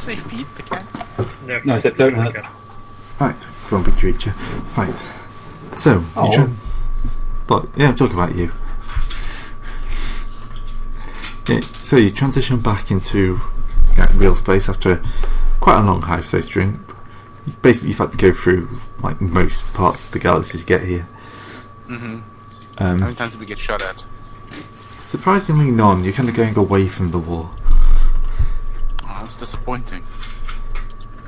say feed the cat? No, I said don't hurt. Right, grumpy creature. Right. So, but yeah, I'm talking about you. Yeah, so you transition back into real space after quite a long high-space drink. Basically, you've had to go through like most parts of the galaxy to get here. Mm-hmm. How many times did we get shot at? Surprisingly, none. You're kind of going away from the war. Oh, that's disappointing.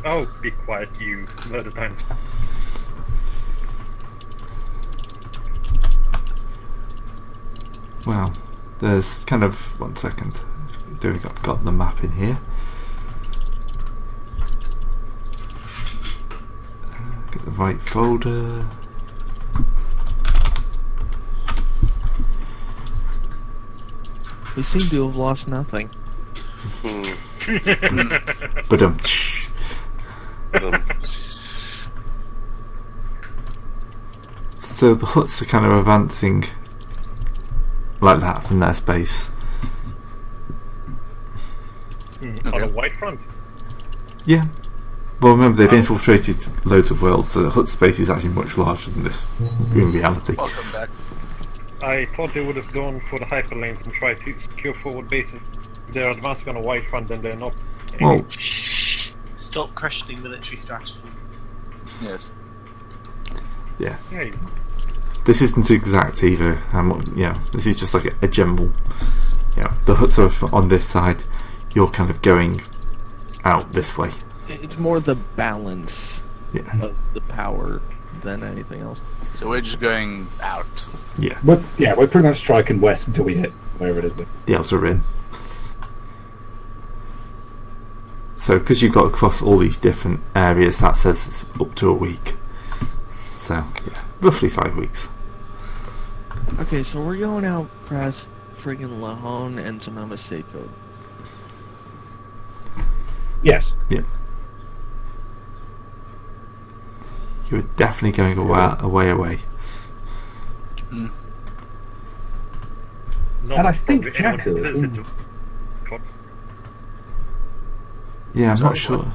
Oh, be quiet, you murder dinosaur. Well, there's kind of 1 second. I've got the map in here. Get the right folder. We seem to have lost nothing. But so the huts are kind of advancing like that from their space. On a white front. Yeah. Well, remember they've infiltrated loads of worlds, so the hut space is actually much larger than this in reality. Welcome back. I thought they would have gone for the hyperlanes and tried to secure forward bases. They're advancing on a white front, then they're not. Well, Stop questioning military strategy. Yes. yeah. Hey, This isn't exact either. This is just like a general. The huts are on this side. You're kind of going out this way. It's more the balance Yeah. of the power than anything else. So we're just going out. Yeah. We're pretty much striking west until we hit wherever it is. The outer rim. So, because you've got across all these different areas, that says it's up to a week. So, yeah, roughly 5 weeks. Okay, so we're going out past friggin' Lahone and Sonoma Seiko. Yes. Yeah. You're definitely going away. Mm. not And I think probably anyone Jackal- interested to- Yeah, I'm not Sorry, sure.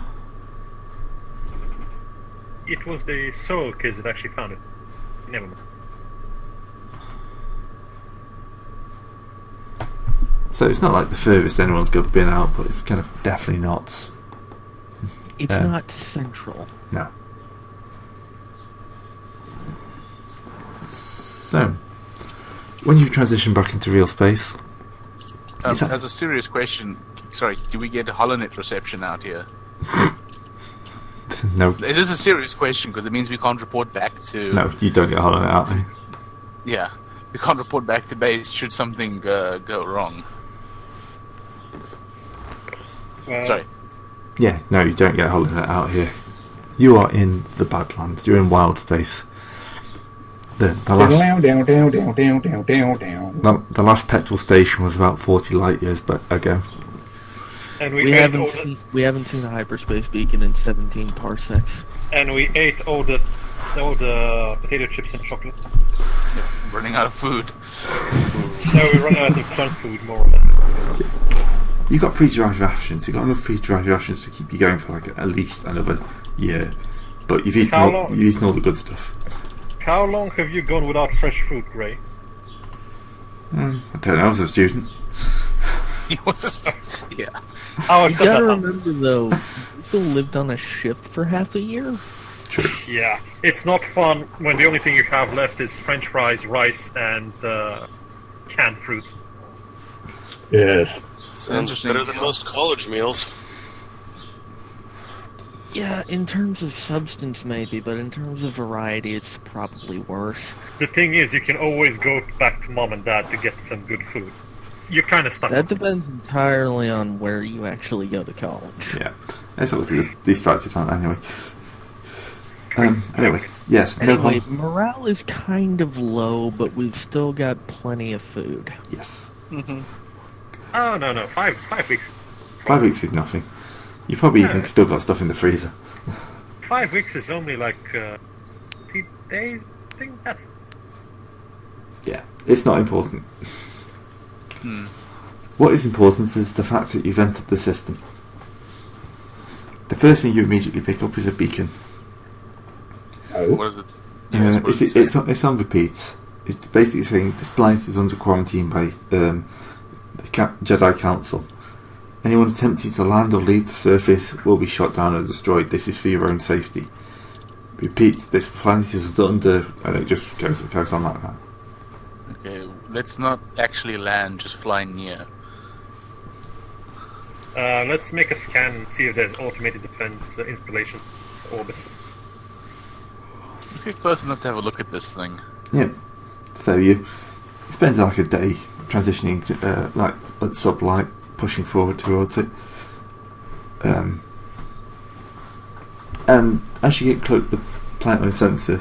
It was the Soul kids that actually found it. Never mind. So it's not like the furthest anyone's been out, but it's kind of definitely not. It's not central. No. So, when you transition back into real space, As a serious question, sorry, do we get HoloNet reception out here? no, It is a serious question because it means we can't report back to. no, you don't get HoloNet out there. Yeah, we can't report back to base should something go wrong. Well, Sorry. Yeah, no, you don't get HoloNet out here. You are in the Badlands. You're in wild space. The last petrol station was about 40 light years ago. And We haven't seen a hyperspace beacon in 17 parsecs. And we ate all the potato chips and chocolate. Yeah, running out of food. No, we run out of junk food, more or less. You've got free-drive rations. You've got enough free-drive rations to keep you going for like at least another year. But you've eaten all the good stuff. How long have you gone without fresh food, Gray? I don't know, as a student. He was yeah. Oh, You except gotta that. remember though, we still lived on a ship for half a year. Yeah, it's not fun when the only thing you have left is French fries, rice, and canned fruits. Yes. Sounds better than most college meals. Yeah, in terms of substance maybe, but in terms of variety it's probably worse. The thing is, you can always go back to mom and dad to get some good food. You're kind of stuck. That depends entirely on where you actually go to college. Yeah. It's all distracted on anyway. Anyway, yes. Anyway, morale is kind of low, but we've still got plenty of food. Yes. Mm-hmm. Oh, no. 5 weeks. 5 weeks is nothing. You probably even still got stuff in the freezer. 5 weeks is only like 3 days. I think that's. Yeah, it's not important. Hmm. What is important is the fact that you've entered the system. The first thing you immediately pick up is a beacon. Oh. What is it? Yeah, what does it say? It's on repeat. It's basically saying this planet is under quarantine by the Jedi Council. Anyone attempting to land or leave the surface will be shot down or destroyed. This is for your own safety. Repeat, this planet is under... And it just goes on like that. Okay, let's not actually land, just fly near. Let's make a scan and see if there's automated defense installation orbit. Let's get close enough to have a look at this thing. Yeah. So you spend like a day transitioning to, like at sublight, pushing forward towards it. And as you get close to the planet on the sensor,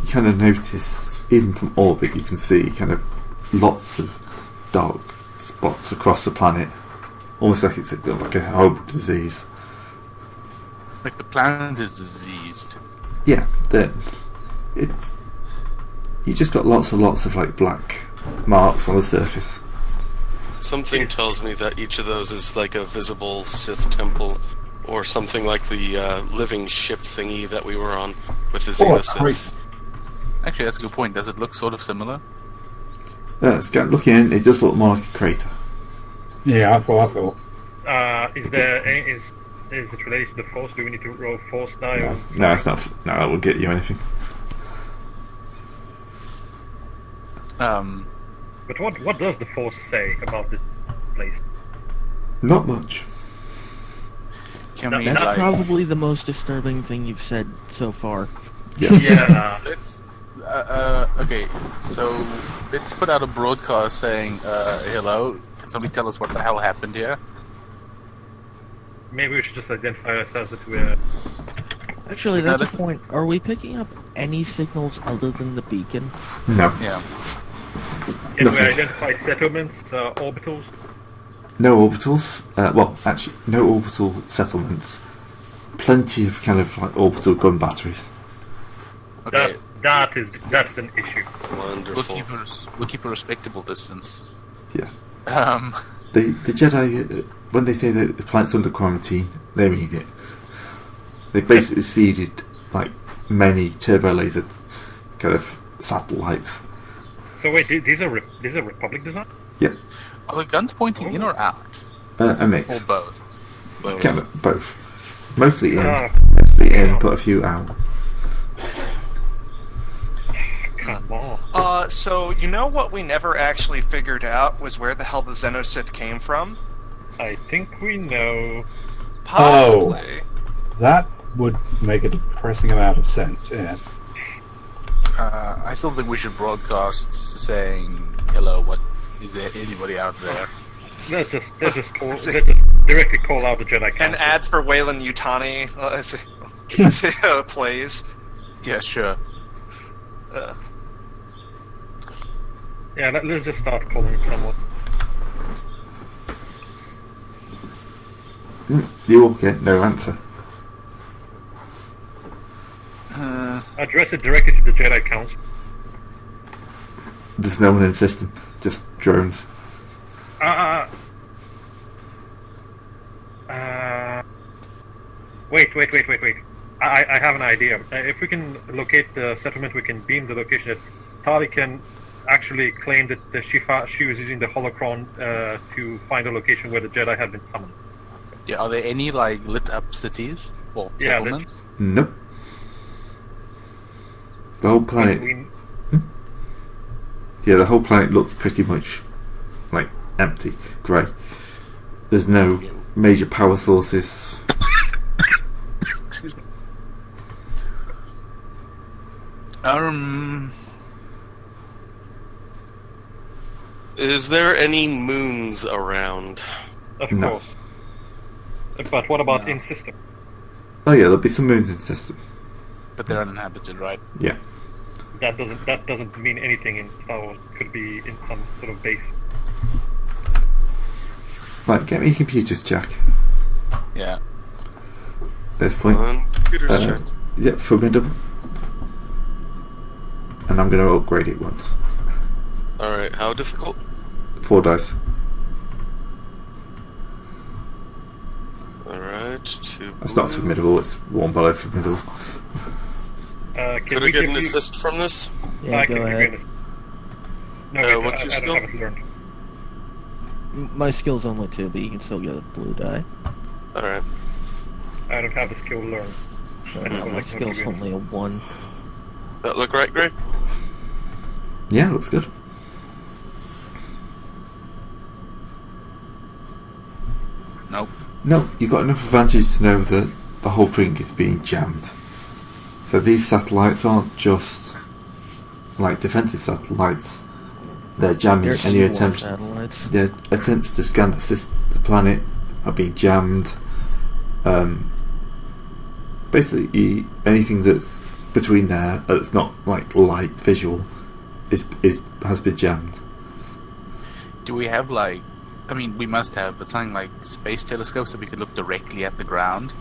you kind of notice, even from orbit, you can see kind of lots of dark spots across the planet. Almost like it's like a horrible disease. Like the planet is diseased. Yeah, it's... You just got lots and lots of like black marks on the surface. Something tells me that each of those is like a visible Sith temple, or something like the living ship thingy that we were on with the Xenosiths. Actually, that's a good point. Does it look sort of similar? Looking in, it does look more like a crater. Yeah, that's what I thought. Is it related to the Force? Do we need to roll Force die? Or No, it's not. No, that will get you anything. But what does the Force say about this place? Not much. Can we That's like... probably the most disturbing thing you've said so far. Yeah. Yeah. Let's... okay, so let's put out a broadcast saying, hello, can somebody tell us what the hell happened here? Maybe we should just identify ourselves that we're... Actually, No, that's a point. Are we picking up any signals other than the beacon? No. Yeah. Can we Nothing. identify settlements, orbitals? No orbitals. Well, actually, no orbital settlements. Plenty of kind of like orbital gun batteries. Okay, That's an issue. Wonderful. we'll keep a respectable distance. Yeah. Um, The Jedi, when they say that the planet's under quarantine, they mean it. They basically seeded like many turbo laser kind of satellites. So wait, these are Republic design? Yep. are the guns pointing in or out? A mix. Or both? Kind of both. Mostly in. Ah. Mostly in, but a few out. Come on. So you know what we never actually figured out was where the hell the Xenosith came from? I think we know. Possibly. That would make a depressing amount of sense, yes. I still think we should broadcast saying, hello, what is there anybody out there? Let's just directly call out the Jedi Council. An ad for Wayland Yutani plays. Yeah, sure. Yeah, let's just start calling someone. You all get no answer. Address it directly to the Jedi Council. There's no one in the system, just drones. Wait. I have an idea. If we can locate the settlement, we can beam the location. That Tali can actually claim that she was using the holocron to find a location where the Jedi had been summoned. Yeah, are there any like lit up cities or Yeah, settlements? Nope. The whole planet. Yeah, the whole planet looks pretty much like empty, grey. There's no major power sources. Excuse me. Is there any moons around? Of No. course. But what about No. in system? Oh yeah, there'll be some moons in the system. But they're uninhabited, right? Yeah. That doesn't mean anything in Star Wars. Could be in some sort of base. Right, get me your computers, Jack. Yeah. This point. Computers check. Yep, formidable. And I'm going to upgrade it once. Alright, how difficult? 4 dice. Alright. to. It's not formidable, it's warm below formidable. Can Could we I get give an you... assist from this? Yeah, I go can give you ahead. an assist. No, wait, what's I your don't skill? have it learned. My skill's only 2, but you can still get a blue die. Alright. I don't have the skill learned. No, my skill's only a 1. That look right, Gray? Yeah, looks good. Nope. No, you got enough advantage to know that the whole thing is being jammed. So these satellites aren't just like defensive satellites. They're jamming There's any more attempts. satellites. Their attempts to scan the planet are being jammed. Basically, anything that's between there that's not like light visual has been jammed. Do we have like? I mean, we must have, but something like space telescopes so we could look directly at the ground.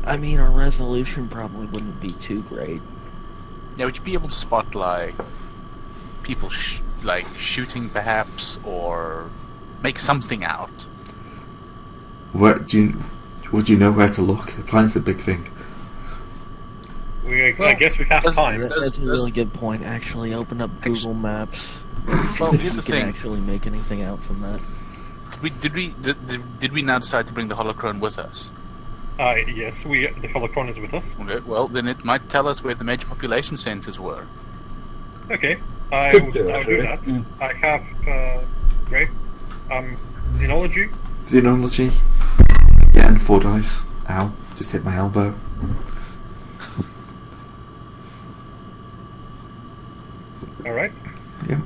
I mean, our resolution probably wouldn't be too great. Yeah, would you be able to spot like people like shooting perhaps, or make something out? Would you know where to look? The planet's a big thing. I guess we have time. That's a really good point. Actually, open up Google Maps. Well, See here's if the you can thing. actually make anything out from that. Did we now decide to bring the holocron with us? Yes, the holocron is with us. Okay, well then it might tell us where the major population centers were. Okay, Could I'll do, do actually. that. Mm. I have, great. Xenology. Xenology. Again, 4 dice. Ow, just hit my elbow. Alright. Yeah.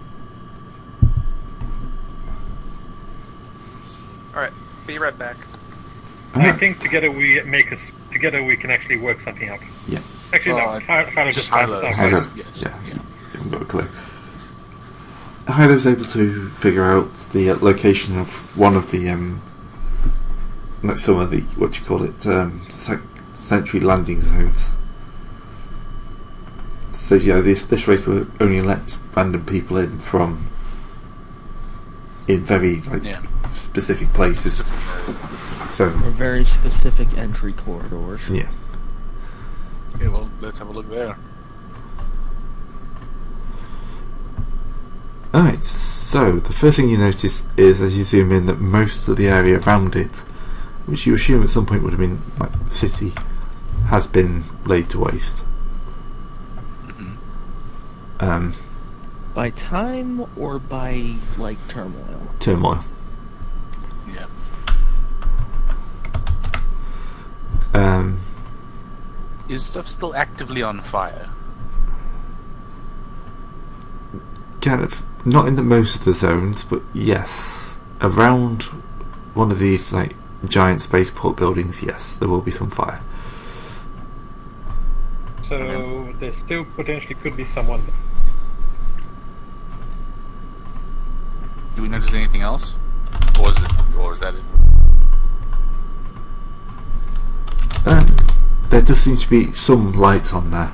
Alright, be right back. I Alright. think together we can actually work something out. Yeah. Actually, no. Uh, Hylo just found Hylo. it out. Hylo. Yeah, Yeah. yeah. Haven't got a clue. Hylo's able to figure out the location of one of the like some of the what you call it sentry landing zones. So yeah, this race will only let random people in from in very like Yeah. specific places. So Or very specific entry corridors. yeah. Okay, well let's have a look there. Alright, so the first thing you notice is as you zoom in that most of the area around it, which you assume at some point would have been like city, has been laid to waste. Mhm. By time or by, like, turmoil? Turmoil. Yeah. Is stuff still actively on fire? Kind of not in the most of the zones, but yes, around one of these like giant spaceport buildings, yes, there will be some fire. So there still potentially could be someone. Do we notice anything else? Or is that it? There does seem to be some lights on there.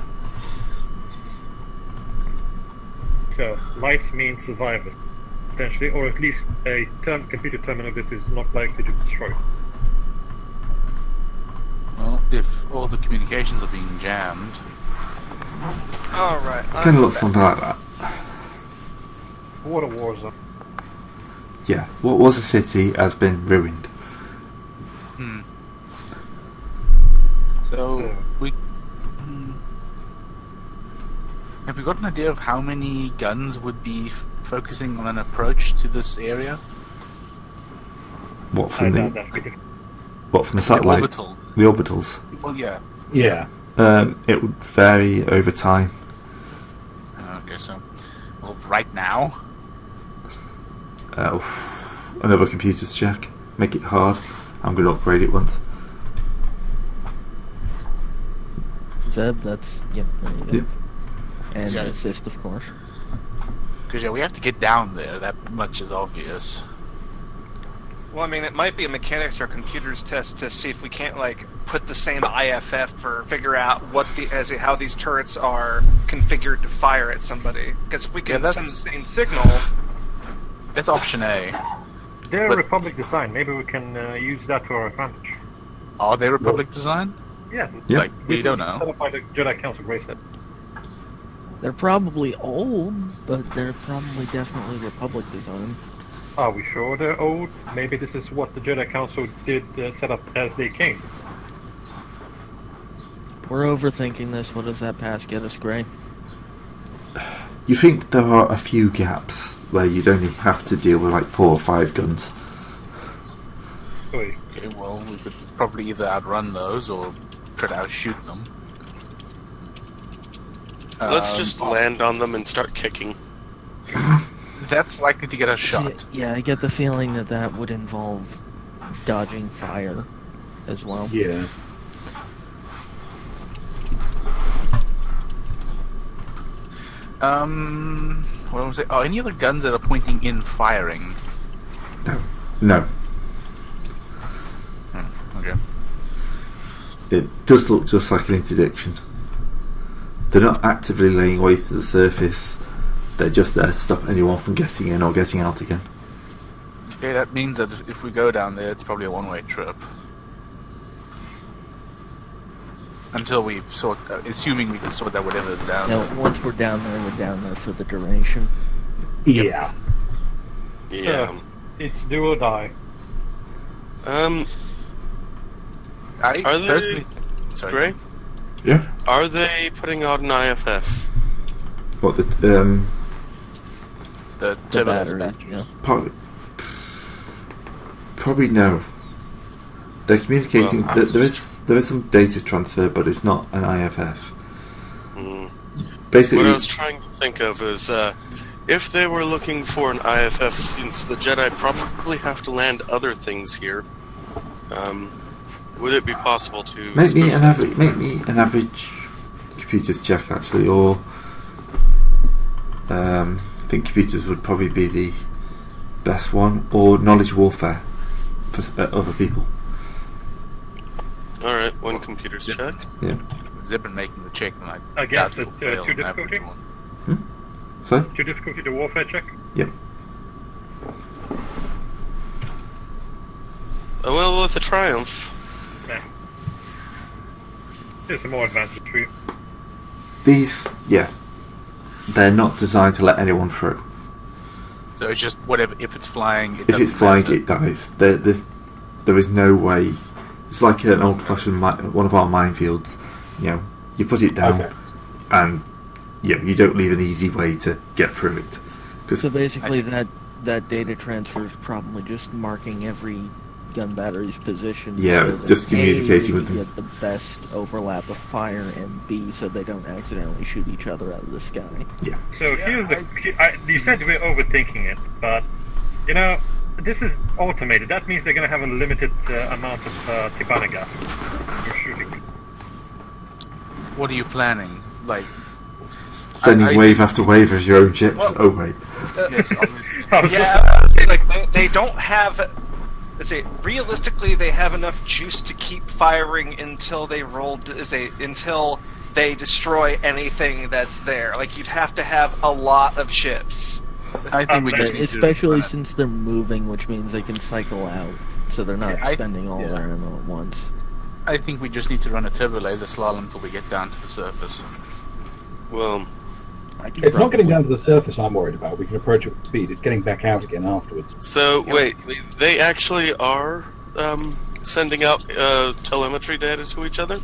So lights mean survivors, potentially, or at least a computer terminal that is not likely to be destroyed. Well, if all the communications are being jammed, Alright, Kind of looks something like that. What a war zone. Yeah, what was a city has been ruined. so Yeah. have we got an idea of how many guns would be focusing on an approach to this area? What I from doubt the that because the satellite? Orbital. The orbitals. Well, yeah. Yeah. It would vary over time. Okay, so well, right now. Another computer's check. Make it hard. I'm going to upgrade it once. Zeb, that's... Yep, there you go. Yep. And Yeah. assist, of course. Because yeah, we have to get down there. That much is obvious. Well, I mean, it might be a mechanics or computers test to see if we can't like put the same IFF or figure out how these turrets are configured to fire at somebody. Because if we can Yeah, send the that's- same signal, That's option A. They're But- Republic design. Maybe we can use that to our advantage. Are they Republic design? Yes. Yeah. Like, we This don't is know. set up by the Jedi Council Grayset. They're probably old, but they're probably definitely Republic design. Are we sure they're old? Maybe this is what the Jedi Council did set up as they came. We're overthinking this. What does that pass get us, Gray? You think there are a few gaps where you'd only have to deal with like 4 or 5 guns? Oi. Okay, well, we could probably either outrun those or try to outshoot them. Let's just land on them and start kicking. That's likely to get us shot. Yeah, I get the feeling that that would involve dodging fire as well. Yeah. What was it? Oh, any other guns that are pointing in firing? No. Okay. It does look just like an interdiction. They're not actively laying waste to the surface. They're just there to stop anyone from getting in or getting out again. Okay, that means that if we go down there, it's probably a one-way trip. Until we sort, assuming we can sort out whatever's down Now, there. once we're down there for the duration. Yeah. Yeah. So, it's do or die. Um, I Are they- personally, sorry, Greg? Yeah. Are they putting out an IFF? What the the The turbo battery, battery. yeah. probably no. They're communicating. Well, there is some data transfer, but it's not an IFF. Hmm. Basically, What I was trying to think of is, if they were looking for an IFF, since the Jedi probably have to land other things here, would it be possible to make me spoof an average computers check actually, or I think computers would probably be the best one, or knowledge warfare for other people. Alright, one computer's check. Yeah. Zip and making the check, and I Against doubt it, we'll fail to an average difficulty? one. So To difficulty the warfare check? yep. Well, with a triumph. Nah. There's some more advantage for you. These, yeah, they're not designed to let anyone through. So it's just whatever. If it's flying, it If doesn't it's flying, matter. it dies. There is no way. It's like an old-fashioned one of our minefields. You know, you put it down, Okay. and you don't leave an easy way to get through it. So basically, that data transfer is probably just marking every gun battery's position. Yeah, so that just communicating A, with we them. get the best overlap of fire, and B, so they don't accidentally shoot each other out of the sky. So here's the. You said we're overthinking it, but you know, this is automated. That means they're going to have a limited amount of Tibanna gas for shooting. What are you planning? Like, Sending I- wave after wave of your own ships. Well- Oh wait. yes, obviously. I was just- Yeah, see, like they don't have. Let's say realistically, they have enough juice to keep firing until they until they destroy anything that's there. Like you'd have to have a lot of ships. I think we just need to Especially run it. since they're moving, which means they can cycle out, so they're not Yeah, spending all yeah. their ammo at once. I think we just need to run a turbo laser slalom until we get down to the surface. Well, I can It's not getting probably- down to the surface I'm worried about. We can approach it with speed. It's getting back out again afterwards. so wait, they actually are sending out telemetry data to each other?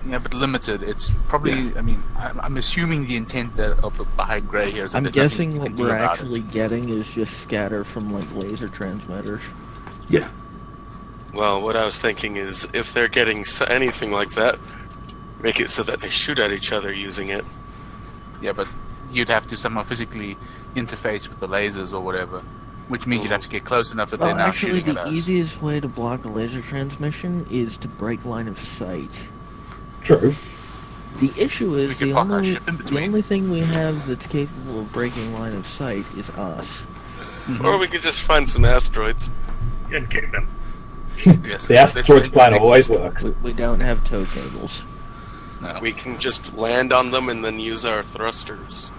Yeah, but limited. It's probably. I mean, I'm assuming the intent that of behind Gray here is that I'm there's nothing guessing you what can do we're about actually getting is just scatter from like laser transmitters. Yeah. Well, what I was thinking is if they're getting anything like that, make it so that they shoot at each other using it. it. Yeah, but you'd have to somehow physically interface with the lasers or whatever, which means you'd have to get close enough that Well, they're now actually, shooting the at us. easiest way to block a laser transmission is to break line of sight. True. The issue We is could the park our only, ship in the between. only thing we have that's capable of breaking line of sight is us. Or we could just find some asteroids. and kick them. Yes, The asteroids plan always works. We don't have tow cables. No. We can just land on them and then use our thrusters.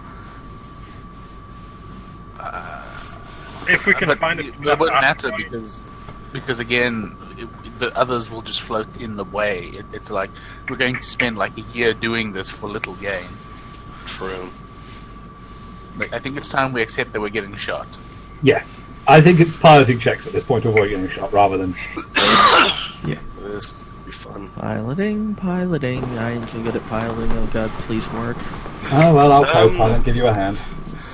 If we can But find it, it won't matter because again, the others will just float in the way. It's like we're going to spend like a year doing this for little gain. True. Like, I think it's time we accept that we're getting shot. Yeah. I think it's piloting checks at this point to avoid getting shot rather than... This will be fun. Piloting. I am so good at piloting. Oh god, please work. Oh, well, I'll co-pilot and give you a hand.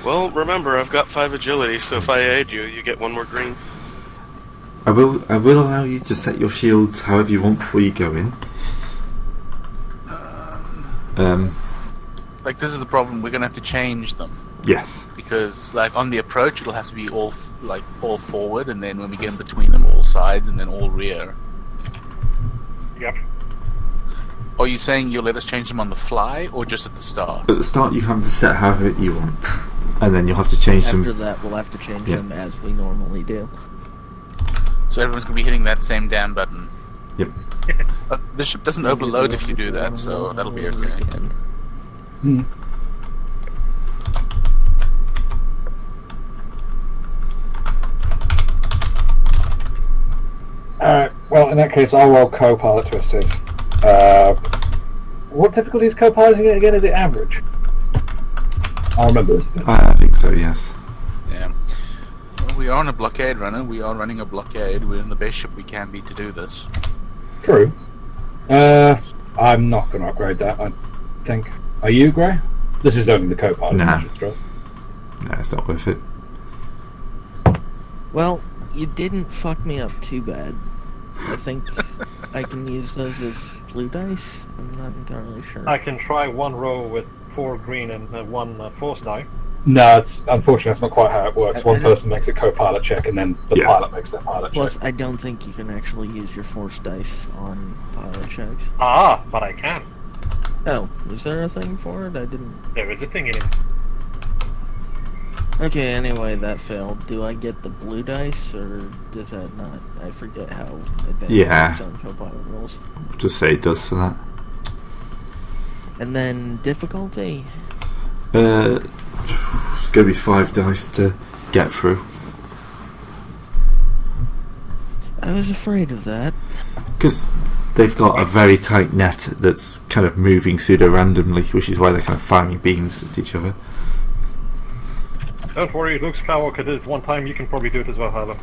Well, remember, I've got 5 agility, so if I aid you, you get 1 more green. I will allow you to set your shields however you want before you go in. Like, this is the problem. We're gonna have to change them Yes. because, like, on the approach, it'll have to be all forward, and then when we get in between them, all sides, and then all rear. Yep. Are you saying you'll let us change them on the fly, or just at the start? At the start, you have to set however you want, and then you'll have to change After them. that, we'll have to change Yeah. them as we normally do. So everyone's gonna be hitting that same damn button. Yep. The ship doesn't overload if you do that, so that'll be okay. Again. Hmm. Alright, well, in that case, I will co-pilot to assist. What difficulty is co-piloting it again? Is it average? I'll remember this. I think so. Yes. Yeah. Well, we are on a blockade runner. We are running a blockade. We're in the best ship we can be to do this. True. I'm not going to upgrade that, I think. Are you, Gray? This is only the co-pilot. Nah. I should stress. No, it's not worth it. Well, you didn't fuck me up too bad. I think I can use those as blue dice. I'm not entirely sure. I can try 1 row with 4 green and 1 force die. No, it's unfortunately that's not quite how it works. One person makes a co-pilot check, and then the Yeah. pilot makes their pilot Plus, check. I don't think you can actually use your force dice on pilot checks. Ah, but I can. Oh, is there a thing for it? I didn't. There is a thing in it. Okay, anyway, that failed. Do I get the blue dice, or does that not? I forget how advanced Yeah. it is on co-pilot rules. Just say it does for that. And then difficulty? It's going to be 5 dice to get through. I was afraid of that. Because they've got a very tight net that's kind of moving pseudo-randomly, which is why they're kind of firing beams at each other. Don't worry, Luke Skywalker did it one time, you can probably do it as well, Harlow.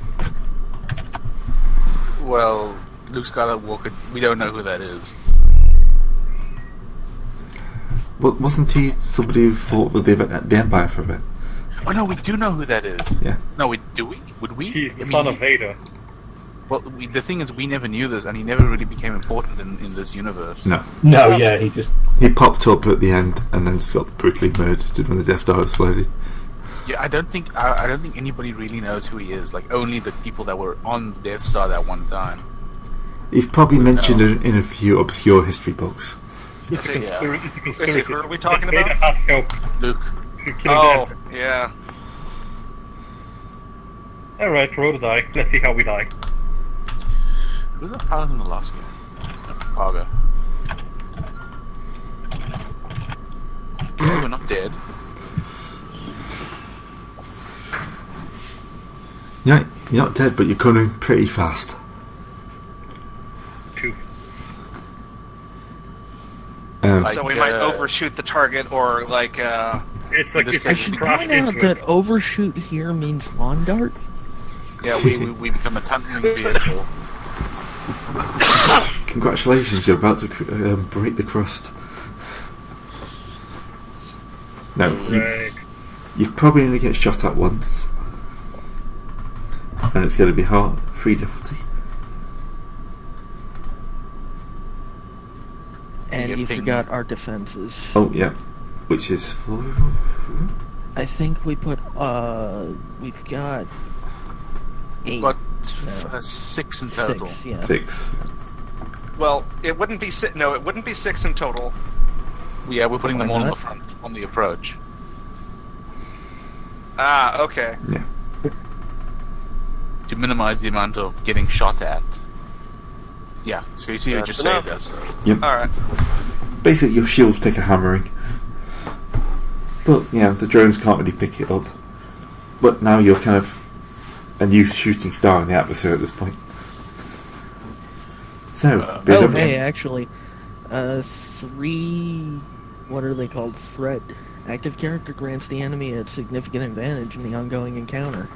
Well, Luke Skywalker, we don't know who that is. But wasn't he somebody who fought with the Empire for a bit? Oh no, we do know who that is. Yeah. No, do we? Would we? He's the I son mean, of Vader. Well, the thing is, we never knew this, and he never really became important in this universe. No. No, yeah, he just... He popped up at the end and then just got brutally murdered when the Death Star exploded. Yeah, I don't think anybody really knows who he is. Like, only the people that were on the Death Star that one time. He's probably Would mentioned know. in a few obscure history books. It's a Yeah. conspiracy. It's a conspiracy. who are we talking Vader about? had to go Luke. to kill Oh, him. yeah. Alright, roll the die. Let's see how we die. Who was the pilot in the last game? Parga. Okay, we're not dead. Yeah, you're not dead, but you're coming pretty fast. 2. Like, So we might overshoot the target, or like, It's like This it's I I a should crash point out into that it. overshoot here means lawn dart. Yeah, we become a tunneling vehicle. Congratulations, you're about to break the crust. No, Right. you've probably only get shot at once. And it's going to be hard, 3 difficulty. And Yeah, you ping. forgot our defenses. Oh, yeah. Which is 4. I think we put, we've got 8. Got No. 6 in total. 6, yeah. 6. well, it wouldn't be it wouldn't be 6 in total. Yeah, we're putting them Why all in not? the front on the approach. Ah, okay. Yeah. To minimize the amount of getting shot at. Yeah, so you see, it That's just enough. saved us. All right. Basically, your shields take a hammering. But, yeah, the drones can't really pick it up. But now you're kind of a new shooting star in the atmosphere at this point. So, Oh, BW. hey, actually, 3. What are they called? Threat. Active character grants the enemy a significant advantage in the ongoing encounter.